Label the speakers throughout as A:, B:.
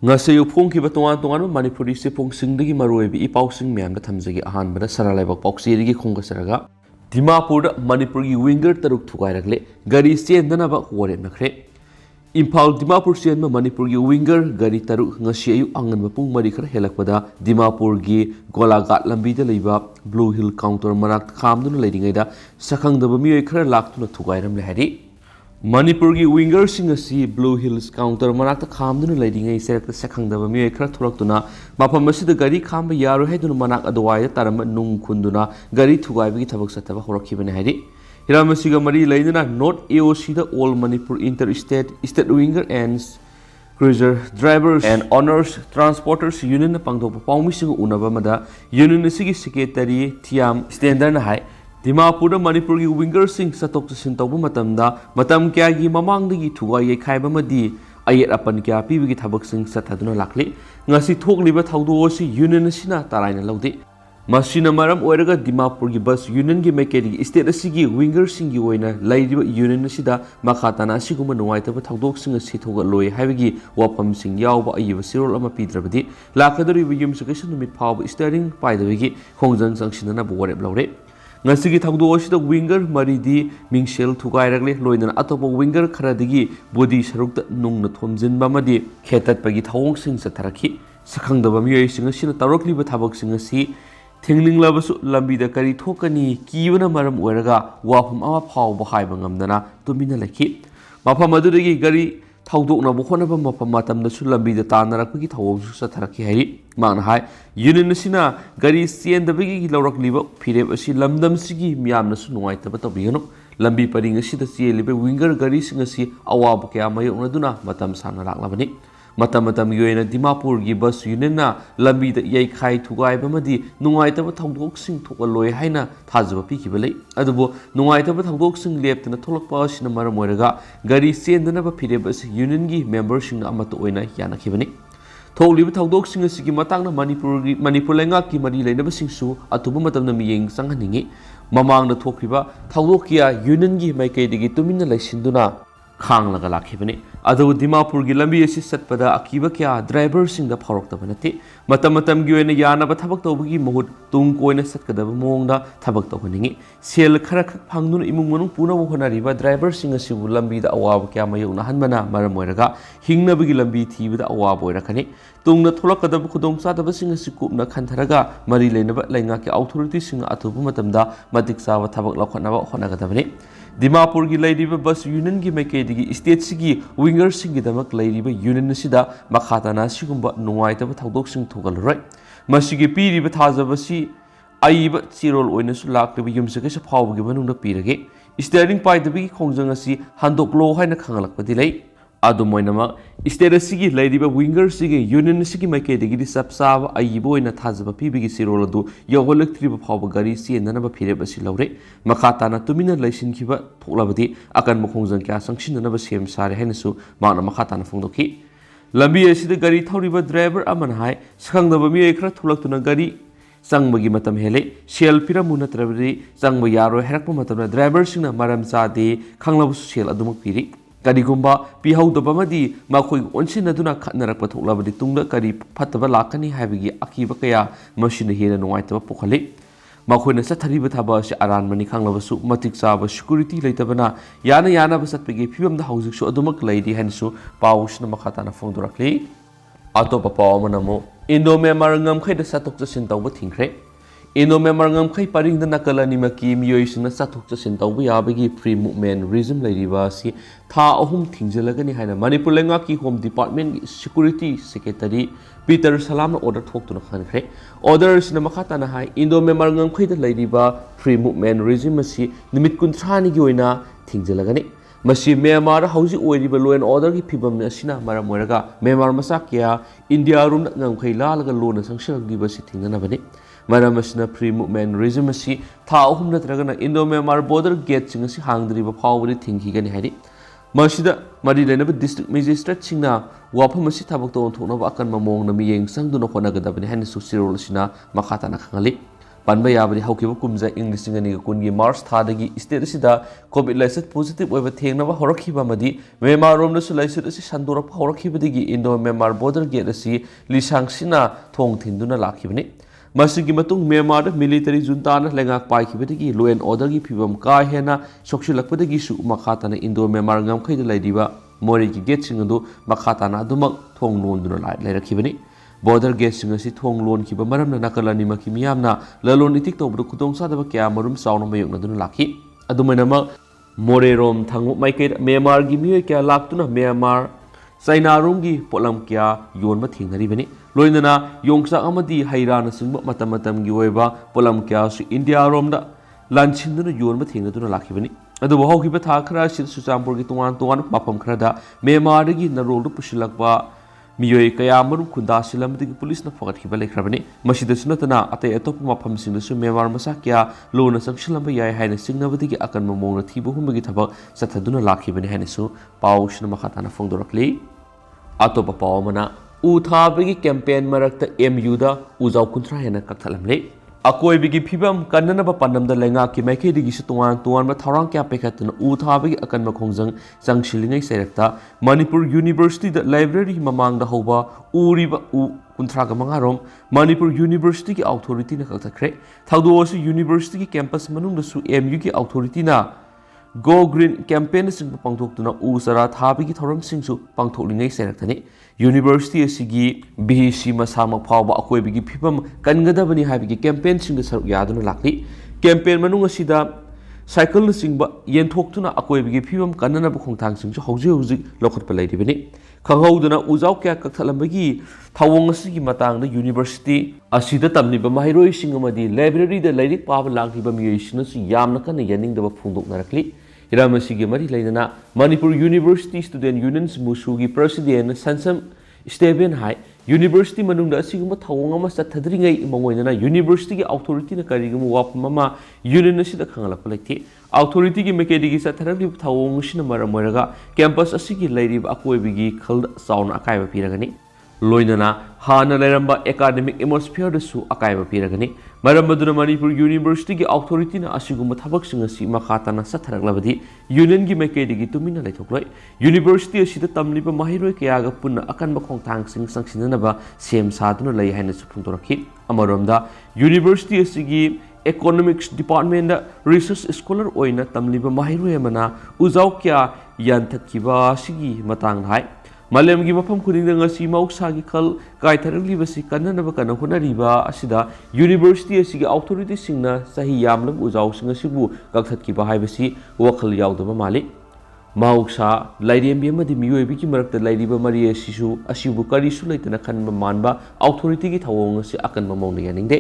A: Ngasayu phongkiba tongan Manipuri se phongsingdagi maroibi ipausing miyamda thamjagi ahanbada saralaibak pauksirigi khongasaraga Dimapur Manipurgi winger taruk thugairagle gari chendanaba waretnakre Imphal Dimapur chenma Manipurgi winger gari taruk ngasi ayu anganba pung mari khara helakpada Dimapurgi Golagat lambida leiba Blue Hill counter manak khamduna leiringaida sakhangdaba miyoi khara laktuna thugairam lehari Manipurgi winger singasi Blue Hills counter manakta khamduna leiringai serakta sakhangdaba miyoi khara thuraktuna mapham asida gari khamba yaro haiduna manak adwaida tarama nung khunduna gari thugaibagi thabak sataba horakhibane hairi Hiramasiga mari lainana North AOC the All Manipur Interstate State Winger and Cruiser Drivers and Owners Transporters Union pangdokpa pawmising unaba mada union asigi secretary Thiam Standard na hai Dimapur Manipurgi winger sing satok sin tawba matamda matam kyagi mamangdagi thugai yekhaiba madi ayet apan kya pibigi thabak sing sathaduna lakli ngasi thokliba thawdo si union sina taraina lawde Masina maram oiraga Dimapurgi bus union gi mekeri state asigi winger singi oina laidiba union asida makhatana asiguma nuwaitaba thawdok sing asi thoga loi haibagi wapam sing yawba ayiba sirol ama pidrabadi lakadoriba yumsakation numit phawba steering paidabagi khongjang sangsinana boreb lawre Ngasigi thawdo asida winger maridi mingshel thugairagle loinana atopa winger kharadagi body sarukta nungna thomjinba madi khetatpagi thawong sing satharakhi sakhangdaba miyoi sing asina tarokliba thabak sing asi Thinglinglabsu lambida kari thokani kibana maram oiraga wafam ama phawba haiba ngamdana tumina lakhi mapham adudagi gari thawdokna bokhonaba mapham matamdasu lambida tanarakpagi thawongsu satharakhi hairi mangna hai union sina gari siendabagi lawrakliba phireb asi lamdamsigi miyamnasu nuwaitaba tobigano lambi paring asida chelibe winger gari singasi awaba kya mayoknaduna matam sana laklabani Matam yoina Dimapur gi bus union na lambi da yai khai thugai bamadi nungaitaba thawdok sing thokaloi haina thajaba pikhiba lei adubo nungaitaba thawdok sing leptana tholakpa sina maram oiraga gari chendana ba phireba union gi member sing amato oina yanakhibani tholiba thawdok sing asigi matangna Manipur lenga ki mari leinaba singsu atuba matamna miyeng sanghaningi mamangna thokriba thawdok kia union gi maikai digi tumina laisinduna khanglaga lakhibani adu Dimapur gi lambi asi satpada akiba kya driver sing da phorokta banati matam gi oina yana ba thabak tawbagi mohut tung koina satkadaba mongda thabak tawhaningi sel khara khak phangnuna imung manung puna honari ba driver sing asi bu lambi da awab kya mayuna hanmana maram oiraga hingna bagi lambi thibada awab oirakani tungna tholakadaba khudong sadaba sing asi kupna khantharaga mari leinaba lainga ki authority sing atubu matamda matik sawa thabak lakhonaba honagadabani Dimapur gi lairiba bus union gi mekedi state sigi winger sing gidamak lairiba union sida makhatana sigumba nuwaitaba thawdok sing thogalroi masigi piriba thajaba si aiba chirol oina su lakliba yumsake sa phawgi manungda pirage steering paidabigi khongjang asi handoklo haina khangalakpadi lei adumoinama state sigi lairiba winger sigi union sigi mekedi sapsaba aiba oina thajaba pibigi sirol adu yogolektriba phawba gari chendanaba phireba si lawre makhatana tumina laisin khiba thoklabadi akan mokhongjang kya sangsindanaba sem sare hainasu mana makhatana phongdoki lambi asida gari thawriba driver aman hai sakhangdaba mi ekra thulaktuna gari sangbagi matam hele sel piramu natrabri sangba yaro herakpa matamna driver singna maram chade khanglabu sel adumak piri Karigumba pihawdaba madi makhoi onsinaduna khatnarakpa thoklabadi tungda kari phataba lakani haibagi akiba kaya masina hena nuwaitaba pokhale makhoina sathariba thaba si aranmani khanglabasu matik chaba security leitabana yana basatpegi phibamda haujiksu adumak leidi hansu pawsna makhatana phongdorakli atopa pawamanamo Indo-Myanmar ngamkhaida satok chasin tawba thingkhre Indo-Myanmar ngamkhai paringda nakalani maki miyoi singna satok chasin tawba yabagi free movement regime leiriba si tha ahum thingjalagani haina Manipur lenga ki home department security secretary Peter Salamna order thoktuna khankhre order sina makhatana hai Indo-Myanmar ngamkhaida leiriba free movement regime si nimit 30 gi oina thingjalagani Masi Myanmar hausi oiriba law and order ki phibam asina maram oiraga Myanmar masakya India rum ngamkhai lalaga lona sangshagdiba si thingnanabani maram asina free movement regime asi tha ahum natragana Indo-Myanmar border gate sing asi hangdriba phawbari thingkhigani hairi masida mari lenaba district magistrate singna wafam asi thabak ton thonaba akan mamong na miyeng sangduna honagadabani haina su sirol asina makhatana khangali Panba yabadi haukiba kumza English ngani kungi March thadagi state asida COVID laiset positive oiba thengnaba horakhiba madi Myanmar romna su laiset asi sandorap horakhibadagi Indo Myanmar border gate asi lisangsina thong thinduna lakhibani masigi matung Myanmar military junta na lengak paikibadagi law and order gi phibam ka hena sokshilakpadagi su makhatana Indo Myanmar ngam khaida laidiba mori gi gate singandu makhatana adumak thong londuna lairakibani border gate singasi thong lon ki ba maram na nakalani ma ki miyamna lalon itik to bru khudong sa daba kya marum sauna mayok na dun lakhi adumena ma more rom thangu maike Myanmar gi miyoi kya laktuna Myanmar China rom gi polam kya yon ma thingnari bani loinana yongsa amadi haira na singba matam gi oiba polam kya su India rom da lanchinduna yon ma thingna dun lakhi bani adu bo hoki ba tha khara sil suchampur gi tuan mapham khara da Myanmar gi na rol du pushilakba Miyoi kaya marum khunda silamdagi police na fagat khiba lekhrabani masida sunatana atay atop mapham singdasu Myanmar masa kya lona sangshilamba yai haina singnabadagi akan mamongna thibu humbagi thabak sathaduna lakhibani haina su Pao shna makhatana phongdorakli atopa Pao mana u thabagi campaign marakta MU da uzau kuntra hena kakthalamle akoi bigi phibam kannana ba panam da lenga ki maike digi su tuan ma tharang kya pekhatna u thabagi akan ma khongjang changshilngai serakta Manipur University da library mamang da hoba uriba u kuntra ga mangarom Manipur University ki authority na kakthakre thaudo su university ki campus manung da su MU ki authority na Go Green campaign sing pangthok tuna u sara thabigi thoram sing su pangthoklingai seraktani University asigi BC masama phawba akoi bigi phibam kangadabani habigi campaign sing da saruk yaduna lakli campaign manung asida cycle singba yenthokhtuna akoi bigi phibam kanana ba khongthang sing su hauji lokhatpa laidibani khanghauduna uzau kya kakthalambagi thawong asigi matang da university asida tamniba mahairoi sing amadi library da lairik paba langriba miyoi su yamna kana yaning da phungdok narakli Iramasi mari lainana Manipur University Student Unions Musugi President Sansam Stephen Hai University manungda asiguma thawong ama sathadringai mangoinana University ki authority na karigum wap mama union asida khangalak palaithi authority ki mekedi gi satharali thawong sina maramoraga campus asigi lairib akoibigi khal sauna akaiba piragani loinana hana leramba academic atmosphere da su akaiba piragani marammaduna Manipur University ki authority na asiguma thabak singa si makhatana satharaklabadi union gi mekedi gi tumina laithokloi university asida tamliba mahiroi kyaga punna akan bakhong thang sing sangsinana ba sem saduna lai haina su phungtorakhi amaromda university asigi economics department da research scholar oina tamliba mahiroi amana uzau kya yanthakkiba sigi matang hai Malem gi mapham khudingda ngasi mausagi khal kaitharangli basi kannanaba kana hunariba asida university asigi authority singna sahi yamlam uzau singa sibu kakthatkiba haibasi wakhal yaudaba mali mahuksa lairembi amadi miyoibi ki marakta lairiba mari asisu asibu karisu laitana khanba manba authority gi thawong asi akan mamongna yaningde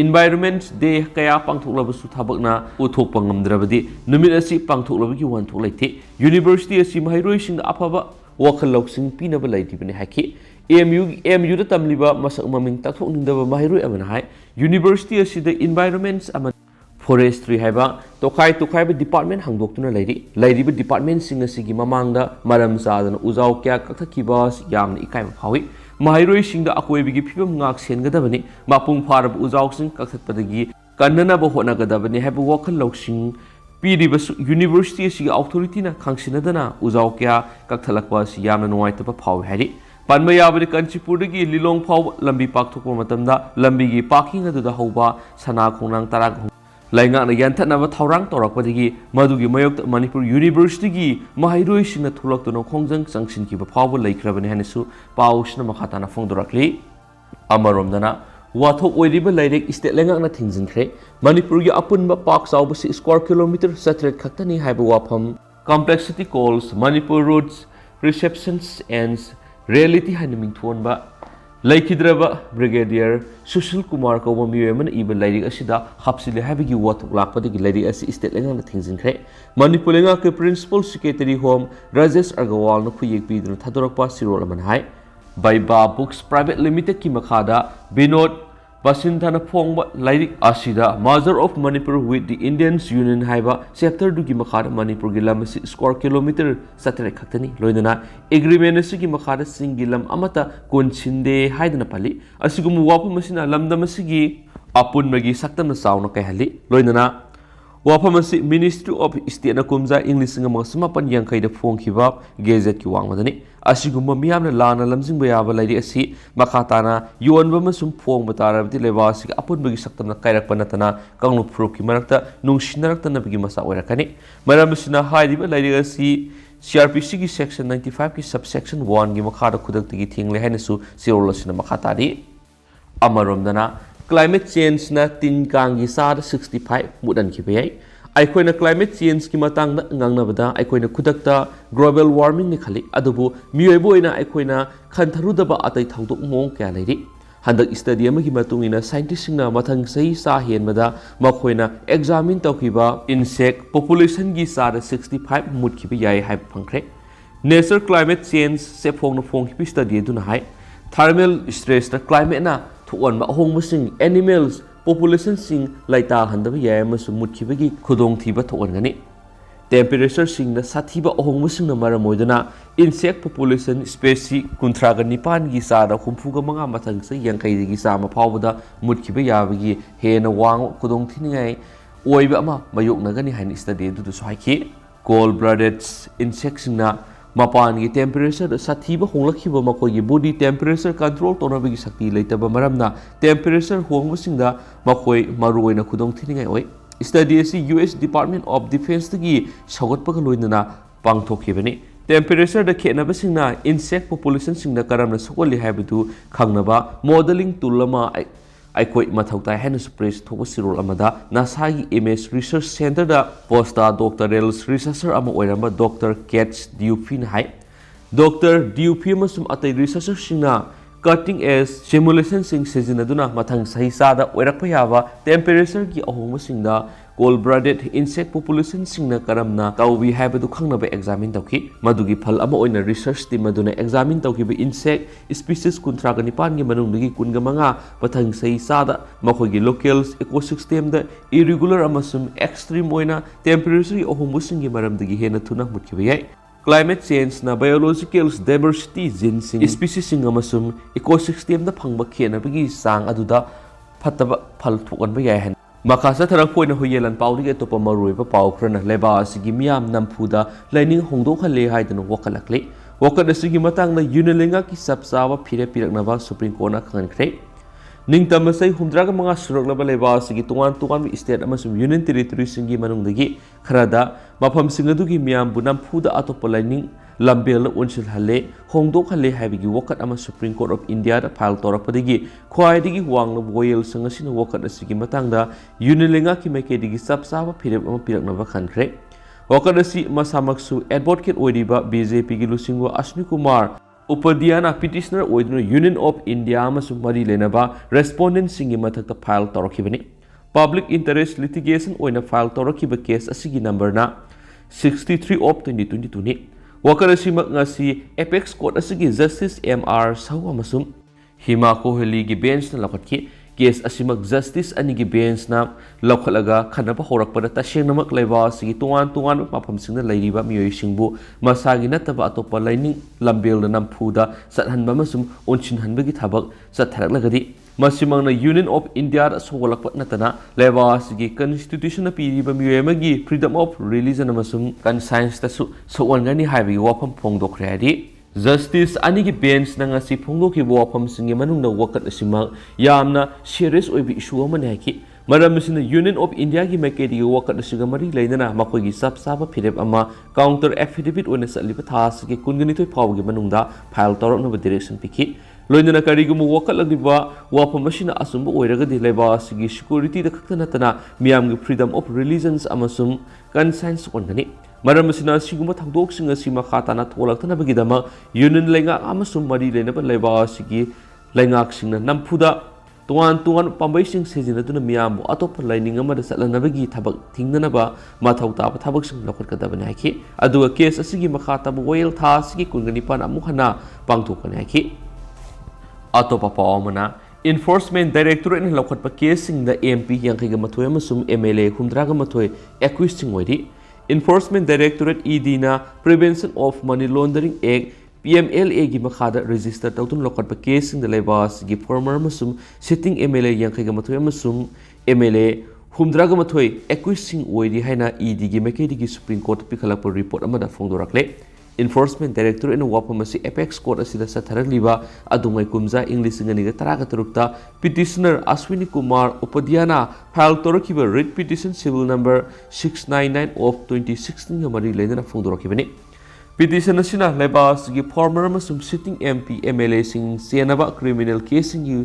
A: Environment Day kaya pangthoklabasu thabakna uthokpa ngamdrabadi numit asi pangthoklabagi wanthok laite university asi mahairoi singda afaba wakhal loksing pinaba laitibani haki MU da tamliba masak maming tathok ningdaba mahiroi amana hai university asida environments ama forestry haiba tokai ba department hangdoktuna lairiba department sing asigi mamangda maram sadana uzau kya kakthakiba yamna ikai phawi mahiroi singda akoibigi phibam ngak sengadabani mapung pharab uzau sing kakthatpadagi kannana ba honagadabani haiba wakhal loksing Piribas University asigi authority na khangsinadana uzau kya kakthalakwa si yamna nuaitaba phaw hari panma yabari Kanchipurdagi lilong phaw lambi pakthokpa matamda lambi gi parking adu da hoba sana khongnang tarak lainga na yanthanaba thaurang torakpadagi madugi mayok Manipur University gi mahairoi singna thulaktuna khongjang changsin ki ba phaw laikhrabani hanisu Pao-shna makhatana phongdorakli amaromdana Wathok oiriba lairek state lengakna thingjinkre Manipur gi apunba park saubasi square kilometer satret khaktani haiba wafam complexity calls Manipur roads receptions and reality haina mingthonba laikhidraba brigadier Sushil Kumar Kawa Miyoi iba lairik asida hapsile haibagi wathok lakpadagi lairik asi state lengakna thingjinkre Manipur lengak principal secretary home Rajesh Argawal na khuyek piduna thadorakpa sirol aman hai Baiba Books Private Limited ki makhada Binod Basinthana Phongba Lairik Asida Mother of Manipur with the Indians Union haiba chapter du ki makhada Manipur gi lam asi square kilometer satre khaktani loinana agreement asigi makhada singilam amata konchinde haidana pali asigum wapum asina lamdam asigi ꯑꯄꯨꯟꯕꯒꯤ ꯁꯛꯇꯝꯅ ꯆꯥꯎꯅ ꯀꯥꯏꯍꯜꯂꯤ ꯂꯣꯏꯅꯅ ꯋꯥꯐꯝ ꯑꯁꯤ ministry of ꯁ꯭ꯇꯦꯠꯅ ꯀꯨꯝꯖꯥ ꯏꯪ 1980 ꯐꯣꯡꯈꯤꯕ ꯒꯦꯖꯦꯠꯀꯤ ꯋꯥꯡꯃꯗꯅꯤ ꯑꯁꯤꯒꯨꯝꯕ ꯃꯤꯌꯥꯝꯅ ꯂꯥꯟꯅ ꯂꯝꯖꯤꯡꯕ ꯌꯥꯕ ꯂꯥꯏꯔꯤꯛ ꯑꯁꯤ ꯃꯈꯥ ꯇꯥꯅ ꯌꯣꯟꯕ ꯑꯃꯁꯨꯡ ꯐꯣꯡꯕ ꯇꯥꯔꯕꯗꯤ ꯂꯩꯕꯥꯛ ꯑꯁꯤꯒꯤ ꯑꯄꯨꯟꯕꯒꯤ ꯁꯛꯇꯝꯅ ꯀꯥꯏꯔꯛꯄ ꯅꯠꯇꯅ ꯀꯥꯡꯂꯨꯞ ꯐꯨꯔꯨꯞꯀꯤ ꯃꯔꯛꯇ ꯅꯨꯡꯁꯤꯅꯔꯛꯇꯅꯕꯒꯤ ꯃꯆꯥꯛ ꯑꯣꯏꯔꯛꯀꯅꯤ ꯃꯔꯝ ꯑꯁꯤꯅ ꯍꯥꯏꯔꯤꯕ ꯂꯥꯏꯔꯤꯛ ꯑꯁꯤ CRPCꯒꯤ ꯁꯦꯛꯁꯟ 95ꯒꯤ ꯁꯕꯁꯦꯛꯁꯟ 1ꯒꯤ ꯃꯈꯥꯗ ꯈꯨꯗꯛꯇꯒꯤ ꯊꯤꯡꯂꯦ ꯍꯥꯏꯅꯁꯨ ꯆꯦꯔꯣꯜ ꯑꯁꯤꯅ ꯃꯈꯥ ꯇꯥꯔꯤ ꯑꯃꯔꯣꯝꯗꯅ क्लाइमेट चेंज ना तीन कांगी सार 65 मुदन की बेय आइकोइना क्लाइमेट चेंज की मतंग ngangnabada आइकोइना खुदकता ग्लोबल वार्मिंग नि खली अदुबु मियोइबोइना आइकोइना खनथरुदबा अतै थौदोक मोंग क्या लेरि हंदक स्टडी अमगी मतुंगिना साइंटिस्ट सिंगना मथंग सही सा हेनबदा मखोइना एग्जामिन तौखिबा इंसेक्ट पॉपुलेशन की सार 65 मुद की बेय हाइ फंखरे नेचर क्लाइमेट चेंज से फोंग की स्टडी दुना हाइ थर्मल स्ट्रेस ना क्लाइमेट ना थोन अहोंबसिंग एनिमल्स पॉपुलेशन सिंग लाइता हंदब याय अमसुं मुदखिबगी खुदोंग थीबा थोनगनी टेम्परेचर सिंग साथीबा अहोंबसिंग मरम मोइदना इंसेक्ट पॉपुलेशन स्पेसी 39 गी सादा 35 मथंग से 50 गी सामा फावबदा मुदखिबा याबगी हेना वांग खुदोंग थीनिंगाय ओइबा अमा मयोकनगनी हाइन स्टडी दुदु हाइखि कोल्ड ब्लडेड इंसेक्ट सिंगना मपान की टेम्परेचर साथीब होंलखिबा मखोगी बॉडी टेम्परेचर कंट्रोल तोनबगी शक्ति लेतबा मरमना टेम्परेचर होंगबसिंगदा मखोय मरुओइना खुदोंग थिनिंगाय ओइ स्टडी असि US डिपार्टमेंट ऑफ डिफेंस तगी सगतपगा लोइनना पांगथोखिबनि टेम्परेचर द खेनबसिंगना इंसेक्ट पॉपुलेशन सिंगदा करमना सकोलि हाइबदु खंगनबा मॉडलिंग टूल अमा आइकोइ मथौता हेनस प्रेस थोबो सिरोल अमदा नासागी इमेज रिसर्च सेंटर दा पोस्टा डॉक्टरल रिसर्चर अमा ओइरamba डॉक्टर केट्स ड्यूफिन हाइ डॉक्टर ड्यूफी अमसुम अतै रिसर्चर सिंगना कटिंग एज सिमुलेशन सिंग सिजिनदुना मथंग सही सादा ओइरकपा याबा टेम्परेचर की अहोंग सिंगदा कोल्ड ब्लडेड इंसेक्ट पॉपुलेशन सिंगना करमना तौबी हाइबदु खंगनबा एग्जामिन तौखि मदुगी फल अमा ओइना रिसर्च टीम मदुना एग्जामिन तौखिबा इंसेक्ट स्पीसीज 39 गी मनुंगदगी 15 पथंग सही सादा मखोगी लोकल्स इकोसिस्टम दा इरेगुलर अमसुम एक्सट्रीम ओइना टेम्परेचर की अहोंग सिंगी मरमदगी हेना थुना मुदखिबा याय क्लाइमेट चेंज ना बायोलॉजिकल डाइवर्सिटी जीन सिंग स्पीसीज सिंग अमसुम इकोसिस्टम दा फंगबा खेनबगी सांग अदुदा फतबा फल थोकनबा याय हन मखासा थरक पोइना हुयेलन पाउदी अतोप मरुइबा पाउ खरना लेबा असिगी मियाम नमफुदा लाइनिंग होंदोखले हाइदन वकलकले वकद असिगी मतंगना यूनिलिंगा की सबसावा फिरे पिरकनबा सुप्रीम कोर्टना खंगनख्रे निंगतमसै 15 सुरकलबा लेबा असिगी तुआन स्टेट अमसुम यूनियन टेरिटरी सिंगी मनुंगदगी खरादा मफम सिंगदुगी मियाम बुनमफुदा अतोप लाइनिंग लंबेल उनसिल हले होंदोक हले हाइबिगी वकत अमा सुप्रीम कोर्ट ऑफ इंडिया दा फाइल तौरपदगी ख्वाइदगी वांगना वोयल संगसिन वकत असिगी मतंगदा यूनिलिंगा की मेकेदिगी सबसाबा फिरेब अमा पिरकनबा खनख्रे वकत असि मसामक्सु एडवोकेट ओइरिबा बीजेपी की लुसिंगो अश्विनी कुमार उपदियाना पिटिशनर ओइदुना यूनियन ऑफ इंडिया अमसु मरी लेनबा रेस्पोंडेंट सिंगी मथकता फाइल तौरखिबनि पब्लिक इंटरेस्ट लिटिगेशन ओइना फाइल तौरखिबा केस असिगी नंबरना 63 ऑफ 2022 नि वकर असिमक ngasi एपेक्स कोर्ट असिगी जस्टिस MR साउ अमसुम हिमा कोहली की बेंच न लखतकी केस असिमक जस्टिस अनि की बेंच ना लखलगा खनबा होरकपदा तसेंगनमक लेबा असिगी तुआन मफम सिंगना लैरिबा मियोइ सिंगबु मसागी नतबा अतोप लाइनिंग लंबेल नमफुदा सतहनबा अमसुम उनसिनहनबगी थबक सथरकलगदी मसिमंगना यूनियन ऑफ इंडिया सोगलक नतना लेबा असिगी कॉन्स्टिट्यूशन पीरिबा मियोइमगी फ्रीडम ऑफ रिलीजन अमसुम कंसाइंस तसु सोगलगनी हाइबी वाफम फोंगदोखरेदि जस्टिस अनि की बेंच नंगसी फोंगदोखि वाफम सिंगे मनुंगना वकत असिमक यामना सीरियस ओइबि इशू अमने हाइकि मरमसिन यूनियन ऑफ इंडिया की मेकेडी वकत असिगा मरी लेना मखोगी सबसाबा फिरेब अमा काउंटर एफिडेविट ओने सलिबा थासगे 22 फावगी मनुंगदा फाइल तौरकनबा डायरेक्शन पिखि लोइनना करिगुमु वकलगिबा वाफमसिना असुंब ओइरगदि लेबा असिगी सिक्योरिटी द खक्ता नतना मियामगी फ्रीडम ऑफ रिलीजन्स अमसुम कंसाइंस ओनगनि मरमसिना सिगुम थंदोकसिंग असि मखाताना थोलक्तनबगिदमा यूनियन लेंगा अमसुम मरी लेनबा लेबा असिगी लेंगाकसिंगना नमफुदा तुआन पांबैसिंग सेजिनदुना मियामबु अतोप लाइनिंग अमदा चलनबगी थबक थिंगनबा मथौताब थबकसिंग लखतकदबने हाइखि अदुगा केस असिगी मखाताब वोयल था असिगी 29 अमुखना पांगथोकने हाइखि अतोप पावमना इन्फोर्समेंट डायरेक्टोरेट ने लखतप केसिंग द MP यांखैगा मथोय अमसुम MLA 13 एक्विजिंग ओइरि इन्फोर्समेंट डायरेक्टोरेट ED ना prevention of money laundering act PMLA gi makhada register tawtun lokatpa case the labas gi former masum sitting MLA yankaiga mathoi masum MLA humdraga mathoi accusing oidi haina ED gi mekedi gi Supreme Court pikhalakpa report amada phongdorakle Enforcement Director in Wapamasi Apex Court asida satharaliba adumai kumza English ngani taraga tarukta petitioner Aswini Kumar Upadhyana file torakiba writ petition civil number 699 of 2016 ngamari lena phongdorakibani petition asina lebas gi former masum sitting MP MLA sing senaba criminal case ngi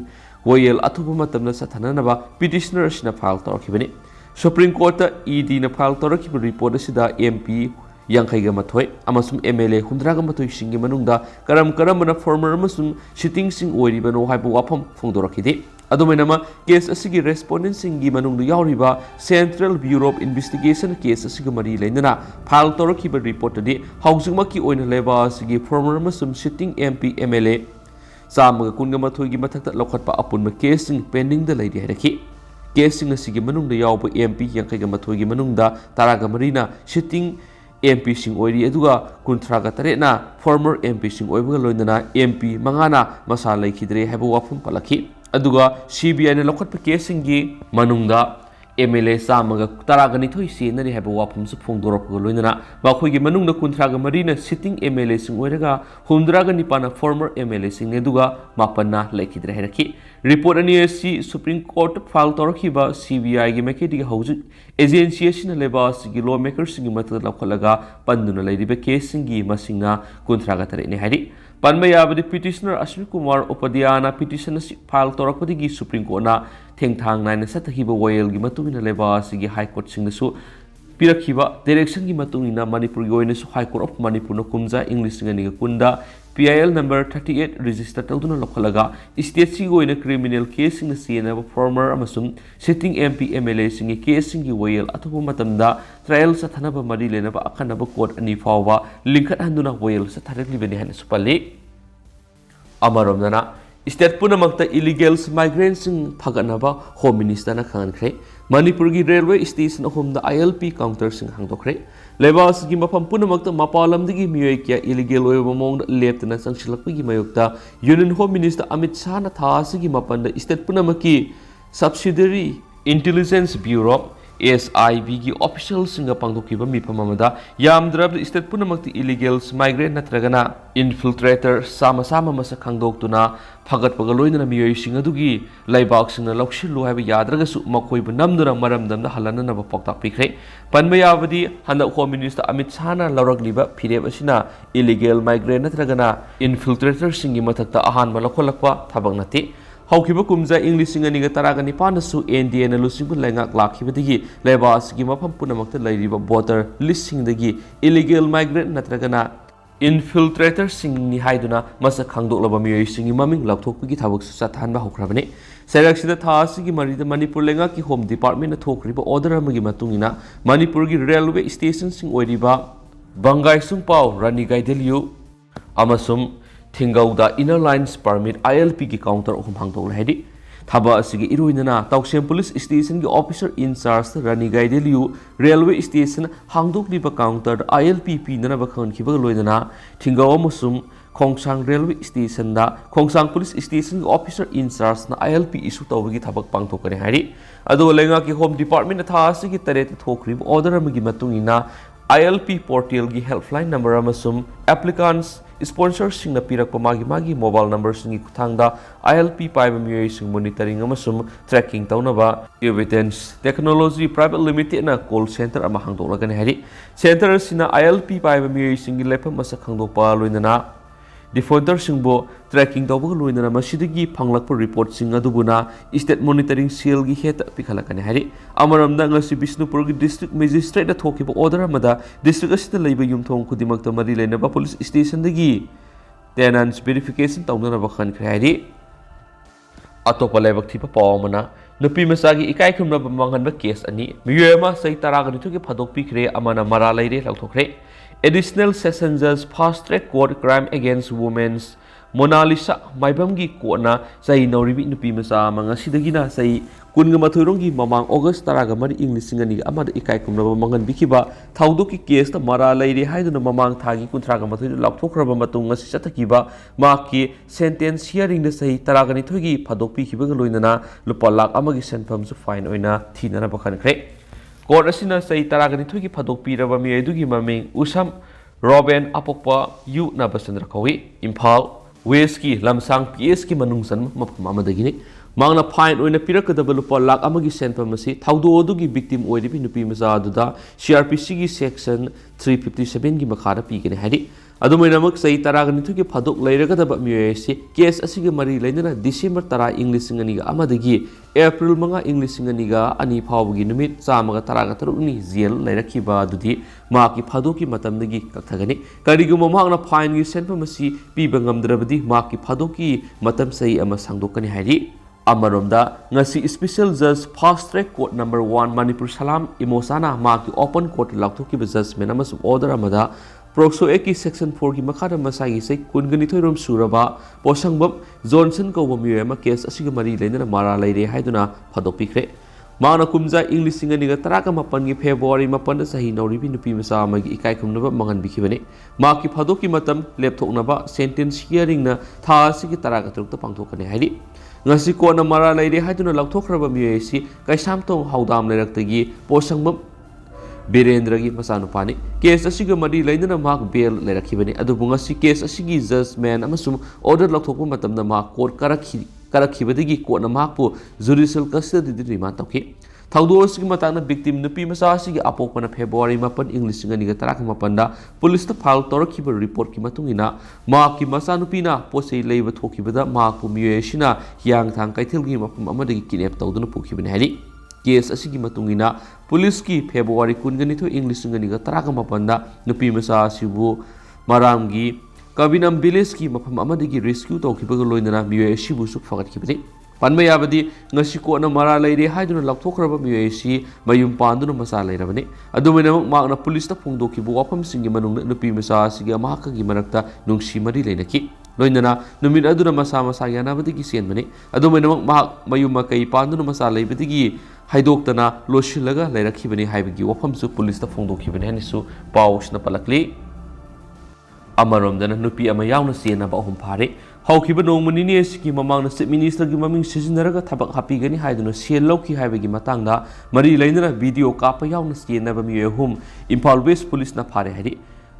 A: woyel athuba matamna sathananaba petitioner asina file torakibani Supreme Court ED na file torakiba report asida MP Yankaiga Mathoi, Amasum MLA, Hundraga Matoi Singi Manunda, Karamana former Amasum, sitting sing Oiribano Hypo Wapam, Fondorakide. Adomenama, case Asigi respondent Singi Manunda Yauriba, Central Bureau of Investigation case Asigamari Lenana, Pal Torakiba reported Housing Maki Oin Leva Sigi, former Amasum, sitting MP MLA, Samaga Kungamatoi Matata Lokatpa upon casing pending the lady Hedaki. Casing Asigi Manunda Yaupo MP Yankaiga Matoi Manunda, Taraga Marina, sitting MP sing oiri aduga kuntraga tarena former MP sing oibaga loinana MP mangana masa laikhidre haibu wafum palakhi aduga CBI na lokhatpa case gi manungda MLA samaga taraga nithoi senari haibu wafum su phongdorapga loinana bakhoigi manungda kuntraga marina sitting MLA sing oiraga hundraga nipana former MLA sing aduga mapanna laikhidre hairaki report ani si Supreme Court file torakhiba CBI gi mekedi hauju agency asina lebas gi lawmakers gi matada lakhalaga panduna laidiba case gi masinga kuntraga tare ne hari panmayabadi petitioner Ashwin Kumar Upadhyana petition file torakpadi gi Supreme Court na thengthang naina sathiba woyel gi matungina lebas gi High Court singdasu pirakhiba direction gi matungina Manipur gi oina su High Court of Manipur no kumja English ngani kunda PIL number 38 register tawduna lokhalaga state si goina criminal case in the former amasum sitting MP MLA singi case singi woyel athubu matamda trial sathanaba mari lenaba akhanaba court ani fawa linkat handuna woyel satharakli bani hana supali amaromdana state punamakta illegal migrants phaganaba home minister na khankhre Manipur gi railway station ahomda ILP counter sing hangdokre lebas gi mapham punamakta mapalam digi miyoi kya illegal oiba mong leptana sangsilakpi gi mayokta Union Home Minister Amit Shah na thasi gi mapanda state punamaki subsidiary intelligence bureau SIB gi official singa pangdokiba mipham amada yamdrab state punamakti illegal migrant natragana infiltrator sama masa khangdoktuna phagatpaga loinana miyoi singadugi laibak singna lokshillu haiba yadragasu makoibu namdura maramdamda halananaba poktak pikre panmayabadi handa Home Minister Amit Shah na lawragliba phireb asina illegal migrant natragana infiltrator singi mathakta ahan malakholakpa thabak nati Haukiba kumza English singaniga taraga nipanasu NDA na lusingu lengak lakhibadigi lebas gi mapham punamakta lairiba voter list singdagi illegal migrant natragana infiltrator singni haiduna masa khangdoklaba miyoi singi maming lathokpagi thabak su sathanba hokrabani seraksida thasigi marida Manipur lenga ki home department na thokriba order amagi matungina Manipur gi railway station sing oiriba Bangai Sungpao Rani Gaideliu amasum Thingauda inner lines permit ILP ki counter ohum hangdok lahedi thaba asigi iroinana Tauksem police station ki officer in charge Rani Gaideliu railway station hangdok liba counter ILP pi nana bakhan khiba loinana Thingau amasum Khongsang railway station da Khongsang police station ki officer in charge na ILP issue tawgi thabak pangthokane hari ado lenga ki home department tha asigi taret thokriba order amagi matungina ILP portal ki helpline number amasum applicants sponsors sing na pirak magi mobile numbers ni kuthangda ILP paiba miyoi sing monitoring amasum tracking taunaba evidence technology private limited na call center ama hangdoklagani hari center sina ILP paiba miyoi sing lepam masa khangdopa loinana defaulter singbo tracking tawba loinana masidagi phanglakpa report sing adubuna state monitoring cell gi het pikhalakani hari amaramda ngasi Bisnupur gi district magistrate da thokiba order amada district asita leiba yumthong khudimakta mari leinaba police station dagi tenants verification tawnana bakhan khari atopa lebak thipa pawmana nupi masagi ikai khumna bamanghanba case ani miyema sai taraga nithuki phadok pikre amana mara leire lakthokre Additional Session Judge Fast Track Court Crime Against Women's Monalisa माइबमगी कोना सही नौरिबी नुपी मचा मंगसिदगिना सही कुनगा मथुरोंगी ममांग August तरागा मरी इंग्लिसिंगनी अमद इकाई कुमनबा मंगन बिखिबा थाउदोकी case ता मरा लैरे हाइदुना ममांग थागी कुंथ्रागा मथुर लाउथोखरबा मतुंग ngasi चतकिबा माकी सेंटेंस हियरिंग द सही तरागनी थोगी फदोपी खिबगा लोइनना लुपा लाख अमगी सेंफम सु फाइन ओइना थीनना बखनख्रे कोर्ट असिना सही तरागनी थोगी फदोपी रबा मियदुगी ममिंग उसम रोबेन अपोक्पा यु नबचंद्र कौई इम्फाल वेस्ट की लमसांग पीएस की मनुंगसन मफम अमदगिनी मांगना फाइन ओइना पिरकदब लुपा लाख अमगी सेंफम असी थाउदोदुगी विक्टिम ओइरिबी नुपी मचा अदुदा सीआरपीसी की सेक्शन 357 की मखादा पीगने हाइदि अदुमैनमक सही तरागनिथुगी फदोक लैरगदब मियोयसी केस असिगे मरी लैनना डिसेंबर 10 इंग्लिसिंगनिगा अमदगी एप्रिल 5 इंग्लिसिंगनिगा अनि फावगी नुमित चामगा तरागा तरुनी जेल लैरखिबा दुदि माकी फदोकी मतमदगी कथगनि करिगुम मांगना फाइन गी सेंफमसी पीबा ngamद्रबदि माकी फदोकी मतम सही अमा सांगदोकनि हाइदि अमरोमदा ngasi स्पेशल जज fast track court number 1 Manipur सलाम इमोसाना माकी ओपन कोर्ट लाउथोकीबा जजमेंट अमसु ऑर्डर अमदा प्रोक्सो की सेक्शन 4 की मखादा मसागी से कुनगनिथोइरोम सुरबा पोसंगबम जॉनसन कौब मियोयमा केस असिगा मरी लेना मारा लैरे हाइदुना फदोपिख्रे माना कुमजा इंग्लिसिंगनिगा तराका मपन की फेब्रुवारी मपन सही नौरिबी नुपी मसा अमगी इकाई खुमनबा मंगन बिखिबने माकी फदोकी मतम लेपथोकनबा सेंटेंस हियरिंग ना था असिगी तराका तरुक्ता पांगथोकने हाइदि ngasi कोना मारा लैरे हाइदुना लौथोखरबा मियोयसी कैसामतों हौदाम लेरक्तगी पोसंगबम बीरेंद्र की मचानुपानी केस असिगा मरी लैनना माक बेल लेरखिबनी अदुबु ngasi केस असिगी जजमेंट अमसुम ऑर्डर लौथोकपा मतमदा माक कोर्ट करखिबदगी कोर्ट माकपु जुडिशियल कस्टडी रिमांड तौखि थाउदो असिगी मतांगना विक्टिम नुपी मचा असिगी अपोकपना फेब्रुवारी 5 इंग्लिसिंगनिगा तराक मपनदा पुलिस ता फाइल तौरखिबा रिपोर्ट की मतुंगिना माकी मचानुपीना पोसै लैबा थोखिबदा माकपु मियोयसिना हियांगथांग कैथेलगी मफम अमदगी किडनैप तौदुना पुखिबनी हाइदि केस असिगी मतुंगिना पुलिस की फेब्रुवारी 19 इंग्लिसिंगनिगा तराका मपनदा नुपी मचा असिबु मरामगी कबिनम विलेज की मफम अमदगी रेस्क्यू तौखिबगा लोइनना मियोय असिबु सु फगतखिबनि पनबा याबदी ngasi कोना मरा लैरे हाइदुना लौथोखरबा मियोय असि मयुम पांदुना मचा लैरबनि अदुमैना मागना पुलिस ता फोंदोखिबु वाफम सिंगी मनुंग नुपी मचा असिगी महकगी मरक्ता नुंगसी मरी लैनखि लोइनना नुमित अदुना मसा मसा यानाबदगी सेनबनि अदुमैना महक मयुम मकै पांदुना मचा लैबदगी हाइदोक्तना लोशिलगा लैरखिबनि हाइबगी वफमसु पुलिस ता फोंदोखिबनि हनिसु पाउसना पलकली अमरोमदना नुपी अमा यावना सेनबा अहुम फारे हौखिबा नोंमनिनि एसकी ममांगना चीफ मिनिस्टर की ममिंग सिजनरगा थबक हापीगनि हाइदुना सेल लौखि हाइबगी मतंगदा मरी लैनना वीडियो कापा यावना सेनबा मियोय अहुम इम्फाल वेस्ट पुलिस ना फारे हाइदि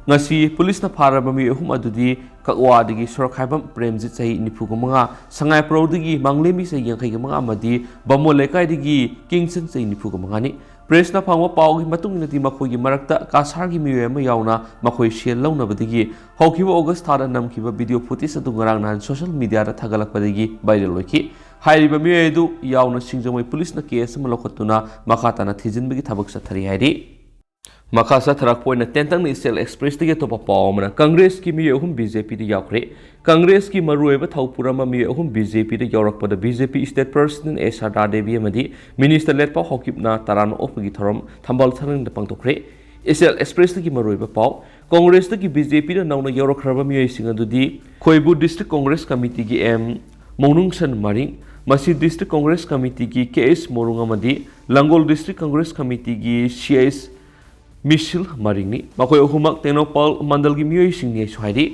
A: ngasi पुलिस ना फारबा मियोय अहुम अदुदि ककवादगी सोरखाइबम प्रेमजित सही 95 संगाई प्रोदगी मंगलेमी सही 85 अमदी बमो लेकाइदगी किंगसन सही 95 नि प्रेस ना फांगवा पावगी मतुंगनति मखोगी मरक्ता कासारगी मियोय अमा यावना मखोय शेल लौनबदगी हौखिबा ऑगस्ट थादा नमखिबा वीडियो फुटेज अदु ngरang nan सोशल मीडिया दा थागलकपदगी वायरल होइखि हाइरिबा मियोय दु यावना सिंजमय पुलिस ना केस अमा लखतुना मखाताना थिजिनबगी थबक सथरि हाइरि मखासा थरक पोइना तेंतंग इसेल एक्सप्रेस दिगे तो पावमना कांग्रेस की मियोय अहुम बीजेपी दी याखरे कांग्रेस की मरुएबा थौपुरमा मियोय अहुम बीजेपी दी यावरकपदा BJP state president SR Devi अमदी मिनिस्टर लेटपा हौकिबना तरान ओपगी थरम थंबल थरंग द पंगतोखरे इसेल एक्सप्रेस की मरुएबा पाव कांग्रेस की बीजेपी दा नौना यावरखरबा मियोय सिंग अदुदी खोइबु डिस्ट्रिक्ट कांग्रेस कमिटी की एम मौनुंगसन मरिंग मसी डिस्ट्रिक्ट कांग्रेस कमिटी की KS Morung अमदी Langol district Congress committee की सीएस मिशिल मरिंगनी मखोय अहुमक तेनोपाल मंडल की मियोय सिंगने सुहाइदि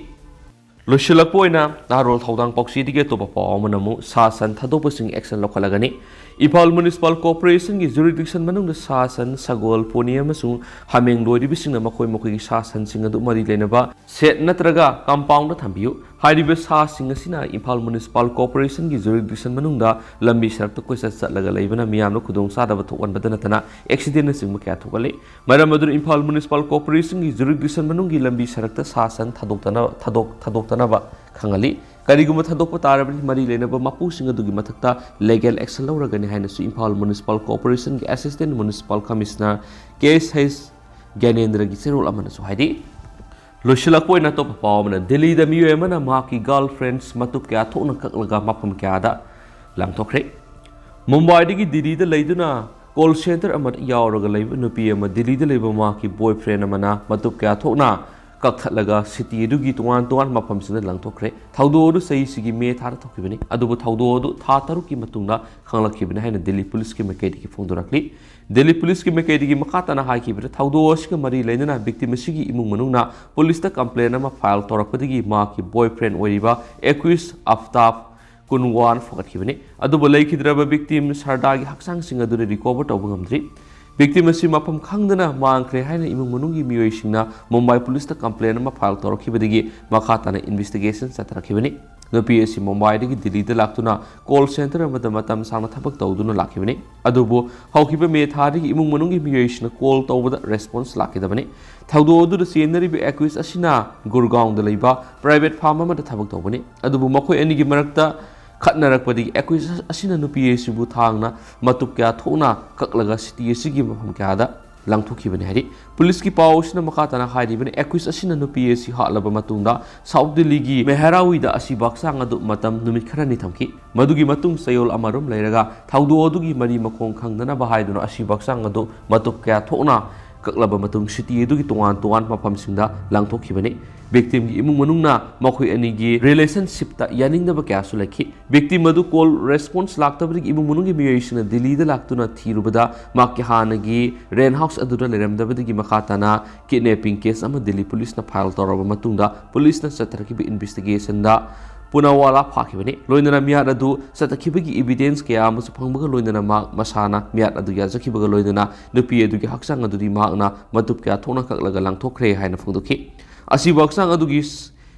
A: लोशिलकपोइना नारोल थौदांग पॉक्सी दिगे तो पावमनमु सासन थदोपसिंग एक्शन लखलगनी इम्फाल म्युनिसिपल कॉर्पोरेशन की जुरिडिक्शन मनुंग सासन सगोल पोनी अमसुंग हमेंग लोइदि बिसिंग मखोय मखोय सासन सिंग अदु मरि लेनबा सेट नत्रगा कंपाउंड थंबियु हाइरिबे सासिंग असिना इम्फाल म्युनिसिपल कॉर्पोरेशन की जुरिडिक्शन मनुंगदा लंबी सड़क कोइसा चलगा लेबना मियामनो खुदोंग सादब थोकनबद नतना एक्सीडेंट सिंग क्या थोकले मरम अदु इम्फाल म्युनिसिपल कॉर्पोरेशन की जुरिडिक्शन मनुंग की लंबी सड़क सासन थदोक्तनबा खंगली करिगुम थदोप तारबनि मरि लेनबा मपुसिंग अदुगी मथक्ता लीगल एक्शन लौरगनि हाइनसु इम्फाल म्युनिसिपल कॉर्पोरेशन की assistant municipal commissioner KS Gyanendra की सेरोल अमनसु हाइदि लोशिलकपोइना तो पावमना दिल्ली दा मियोय अमना माकी गर्लफ्रेंड्स मतुप क्या थोकना ककलगा मफम क्यादा लांगथोखरे मुंबई दगी दिल्ली दा लेदुना कॉल सेंटर अमद यावरगा लेब नुपी अमा दिल्ली दा लेब माकी बॉयफ्रेंड अमना मतुप क्या थोकना ꯀꯛꯊꯠꯂꯒ ꯁꯤꯇꯤ ꯑꯗꯨꯒꯤ ꯇꯣꯉꯥꯟ ꯇꯣꯉꯥꯟ ꯃꯐꯝꯁꯤꯡꯗ ꯂꯪꯊꯣꯛꯈ꯭ꯔꯦ ꯊꯧꯗꯣꯛ ꯑꯗꯨ ꯆꯍꯤꯁꯤꯒꯤ ꯃꯦ ꯊꯥꯗ ꯊꯣꯛꯈꯤꯕꯅꯤ ꯑꯗꯨꯕꯨ ꯊꯧꯗꯣꯛ ꯑꯗꯨ ꯊꯥ 6ꯀꯤ ꯃꯇꯨꯡꯗ ꯈꯪꯂꯛꯈꯤꯕꯅꯤ ꯍꯥꯏꯅ ꯗꯦꯜꯂꯤ ꯄꯨꯂꯤꯁꯀꯤ ꯃꯥꯏꯀꯩꯗꯒꯤ ꯐꯣꯡꯗꯣꯔꯛꯂꯤ ꯗꯦꯜꯂꯤ ꯄꯨꯂꯤꯁꯀꯤ ꯃꯥꯏꯀꯩꯗꯒꯤ ꯃꯈꯥ ꯇꯥꯅ ꯍꯥꯏꯈꯤꯕꯗ ꯊꯧꯗꯣꯛ ꯑꯁꯤꯒ ꯃꯔꯤ ꯂꯩꯅꯅ ꯚꯤꯛꯇꯤꯝ ꯑꯁꯤꯒꯤ ꯏꯃꯨꯡ ꯃꯅꯨꯡꯅ ꯄꯨꯂꯤꯁꯇ ꯀꯝꯄ꯭ꯂꯦꯟ ꯑꯃ ꯐꯥꯏꯜ ꯇꯧꯔꯛꯄꯗꯒꯤ ꯃꯍꯥꯛꯀꯤ ꯕꯣꯏꯐ꯭ꯔꯦꯟ ꯑꯣꯏꯔꯤꯕ ꯑꯦꯀ꯭ꯋꯤꯁ ꯑꯐꯇꯥꯕ ꯀꯨꯟꯋꯥꯟ ꯐꯒꯠꯈꯤꯕꯅꯤ ꯑꯗꯨꯕꯨ ꯂꯩꯈꯤꯗ꯭ꯔꯕ ꯚꯤꯛꯇꯤꯝ ꯁꯔꯗꯥꯒꯤ ꯍꯛꯆꯥꯡꯁꯤꯡ ꯑꯗꯨ ꯔꯤꯀꯣꯚꯔ ꯇꯧꯕ ꯉꯝꯗ꯭ꯔꯤ ꯚꯤꯛꯇꯤꯝ ꯑꯁꯤ ꯃꯐꯝ ꯈꯪꯗꯅ ꯃꯥꯡꯈ꯭ꯔꯦ ꯍꯥꯏꯅ ꯏꯃꯨꯡ ꯃꯅꯨꯡꯒꯤ ꯃꯤꯑꯣꯏꯁꯤꯡꯅ ꯃꯨꯝꯕꯥꯏ ꯄꯨꯂꯤꯁꯇ ꯀꯝꯄ꯭ꯂꯦꯟ ꯑꯃ ꯐꯥꯏꯜ ꯇꯧꯔꯛꯈꯤꯕꯗꯒꯤ ꯃꯈꯥ ꯇꯥꯅ ꯏꯟꯚꯦꯁꯇꯤꯒꯦꯁꯟ ꯆꯠꯊꯔꯛꯈꯤꯕꯅꯤ ꯅꯨꯄꯤ ꯑꯁꯤ ꯃꯨꯝꯕꯥꯏꯗꯒꯤ ꯗꯤꯜꯂꯤꯗ ꯂꯥꯛꯇꯨꯅ ꯀꯣꯜ ꯁꯦꯟꯇꯔ ꯑꯃꯗ ꯃꯇꯝ ꯁꯥꯡꯅ ꯊꯕꯛ ꯇꯧꯗꯨꯅ ꯂꯥꯛꯈꯤꯕꯅꯤ ꯑꯗꯨꯕꯨ ꯍꯧꯈꯤꯕ ꯃꯦ ꯊꯥꯗꯒꯤ ꯏꯃꯨꯡ ꯃꯅꯨꯡꯒꯤ ꯃꯤꯑꯣꯏꯁꯤꯡꯅ ꯀꯣꯜ ꯇꯧꯕꯗ ꯔꯦꯁꯄꯣꯟꯁ ꯂꯥꯛꯈꯤꯗꯕꯅꯤ ꯊꯧꯗꯣꯛ ꯑꯗꯨꯗ ꯆꯦꯟꯅꯔꯤꯕ ꯑꯦꯀ꯭ꯋꯤꯁ ꯑꯁꯤꯅ ꯒꯨꯔꯒꯥꯎꯟꯗ ꯂꯩꯕ ꯄ꯭ꯔꯥꯏꯚꯦꯠ ꯐꯥꯔꯝ ꯑꯃꯗ ꯊꯕꯛ ꯇꯧꯕꯅꯤ ꯑꯗꯨꯕꯨ ꯃꯈꯣꯏ ꯑꯅꯤꯒꯤ ꯃꯔꯛꯇ ꯈꯠꯅꯔꯛꯄꯗꯒꯤ ꯑꯦꯀ꯭ꯋꯤꯁ ꯑꯁꯤꯅ ꯅꯨꯄꯤ ꯑꯁꯤꯕꯨ ꯊꯥꯡꯅ ꯃꯇꯨꯞ ꯀꯌꯥ ꯊꯣꯛꯅ ꯀꯛꯂꯒ ꯁꯤꯇꯤ ꯑꯁꯤꯒꯤ ꯃꯐꯝ ꯀꯌꯥꯗ ꯂꯪꯊꯣꯛꯈꯤꯕꯅꯤ ꯍꯥꯏꯔꯤ ꯄꯨꯂꯤꯁꯀꯤ ꯄꯥꯎ ꯑꯁꯤꯅ ꯃꯈꯥ ꯇꯥꯅ ꯍꯥꯏꯔꯤꯕꯅꯤ ꯑꯦꯀ꯭ꯋꯤꯁ ꯑꯁꯤꯅ ꯅꯨꯄꯤ ꯑꯁꯤ ꯍꯥꯠꯂꯕ ꯃꯇꯨꯡꯗ ꯁꯥꯎꯠ ꯗꯤꯜꯂꯤꯒꯤ ꯃꯦꯍꯔꯥꯋꯤꯗ ꯑꯁꯤꯕ ꯍꯛꯆꯥꯡ ꯑꯗꯨ ꯃꯇꯝ ꯅꯨꯃꯤꯠ ꯈꯔꯅꯤ ꯊꯝꯈꯤ ꯃꯗꯨꯒꯤ ꯃꯇꯨꯡ ꯆꯌꯣꯜ ꯑꯃꯔꯣꯝ ꯂꯩꯔꯒ ꯊꯧꯗꯣꯛ ꯑꯗꯨꯒꯤ ꯃꯔꯤ ꯃꯈꯣꯡ ꯈꯪꯗꯅꯕ ꯍꯥꯏꯗꯨꯅ ꯑꯁꯤꯕ ꯍꯛꯆꯥꯡ ꯑꯗꯨ ꯃꯇꯨꯞ ꯀꯌꯥ ꯊꯣꯛꯅ ꯀꯛꯂꯕ ꯃꯇꯨꯡ ꯁꯤꯇꯤ ꯑꯗꯨꯒꯤ ꯇꯣꯉꯥꯟ ꯇꯣꯉꯥꯟ ꯃꯐꯝꯁꯤꯡꯗ ꯂꯪꯊꯣꯛꯈꯤꯕꯅꯤ ꯚꯤꯛꯇꯤꯝꯒꯤ ꯏꯃꯨꯡ ꯃꯅꯨꯡꯅ ꯃꯈꯣꯏ ꯑꯅꯤꯒꯤ ꯔꯤꯂꯦꯁꯟꯁꯤꯞꯇ ꯌꯥꯅꯤꯡꯗꯕ ꯀꯌꯥꯁꯨ ꯂꯩꯈꯤ ꯚꯤꯛꯇꯤꯝ ꯑꯗꯨ ꯀꯣꯜ ꯔꯦꯁꯄꯣꯟꯁ ꯂꯥꯛꯇꯕꯗꯒꯤ ꯏꯃꯨꯡ ꯃꯅꯨꯡꯒꯤ ꯃꯤꯑꯣꯏꯁꯤꯡꯅ ꯗꯤꯜꯂꯤꯗ ꯂꯥꯛꯇꯨꯅ ꯊꯤꯔꯨꯕꯗ ꯃꯍꯥꯛꯀꯤ ꯍꯥꯟꯅꯒꯤ ꯔꯦꯟ ꯍꯥꯎꯁ ꯑꯗꯨꯗ ꯂꯩꯔꯝꯗꯕꯗꯒꯤ ꯃꯈꯥ ꯇꯥꯅ ꯀꯤꯗꯅꯦꯄꯤꯡ ꯀꯦꯁ ꯑꯃ ꯗꯤꯜꯂꯤ ꯄꯨꯂꯤꯁꯅ ꯐꯥꯏꯜ ꯇꯧꯔꯕ ꯃꯇꯨꯡꯗ ꯄꯨꯂꯤꯁꯅ ꯆꯠꯊꯔꯛꯈꯤꯕ ꯏꯟꯚꯦꯁꯇꯤꯒꯦꯁꯟꯗ ꯄꯨꯅꯥꯋꯥꯂꯥ ꯐꯥꯈꯤꯕꯅꯤ ꯂꯣꯏꯅꯅ ꯃꯤꯌꯥꯠ ꯑꯗꯨ ꯆꯠꯊꯈꯤꯕꯒꯤ ꯏꯕꯤꯗꯦꯟꯁ ꯀꯌꯥ ꯑꯃꯁꯨ ꯐꯪꯕꯒ ꯂꯣꯏꯅꯅ ꯃꯍꯥꯛ ꯃꯁꯥꯅ ꯃꯤꯌꯥꯠ ꯑꯗꯨ ꯌꯥꯖꯈꯤꯕꯒ ꯂꯣꯏꯅꯅ ꯅꯨꯄꯤ ꯑꯗꯨꯒꯤ ꯍꯛꯆꯥꯡ ꯑꯗꯨꯗꯤ ꯃꯍꯥꯛꯅ ꯃꯇꯨꯞ ꯀꯌꯥ ꯊꯣꯛꯅ ꯀꯛꯂꯒ ꯂꯪꯊꯣꯛꯈ꯭ꯔꯦ ꯍꯥꯏꯅ ꯐꯣꯡꯗꯣꯛꯈꯤ ꯑꯁꯤꯕ ꯍꯛꯆꯥꯡ ꯑꯗꯨꯒꯤ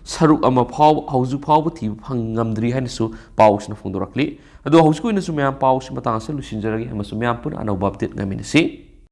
A: ꯁꯔꯨꯛ ꯑꯃ ꯍꯧꯖꯤꯛ ꯐꯥꯎꯕ ꯊꯤꯕ ꯉꯝꯗ꯭ꯔꯤ ꯍꯥꯏꯅꯁꯨ ꯄꯥꯎꯁꯤꯅ ꯐꯣꯡꯗꯣꯔꯛꯂꯤ ꯑꯗꯣ ꯍꯧꯖꯤꯛ ꯑꯣꯏꯅꯁꯨ ꯃꯌꯥꯝ ꯄꯥꯎꯁꯤ ꯃꯇꯥꯡ ꯑꯁꯤ ꯂꯣꯏꯁꯤꯟꯖꯔꯒꯦ ꯑꯃꯁꯨꯡ ꯃꯌꯥꯝ ꯄꯨꯟꯅ ꯑꯅꯧꯕ ꯑꯞꯗꯦꯠ ꯉꯥꯏꯃꯤꯟꯅꯁꯤ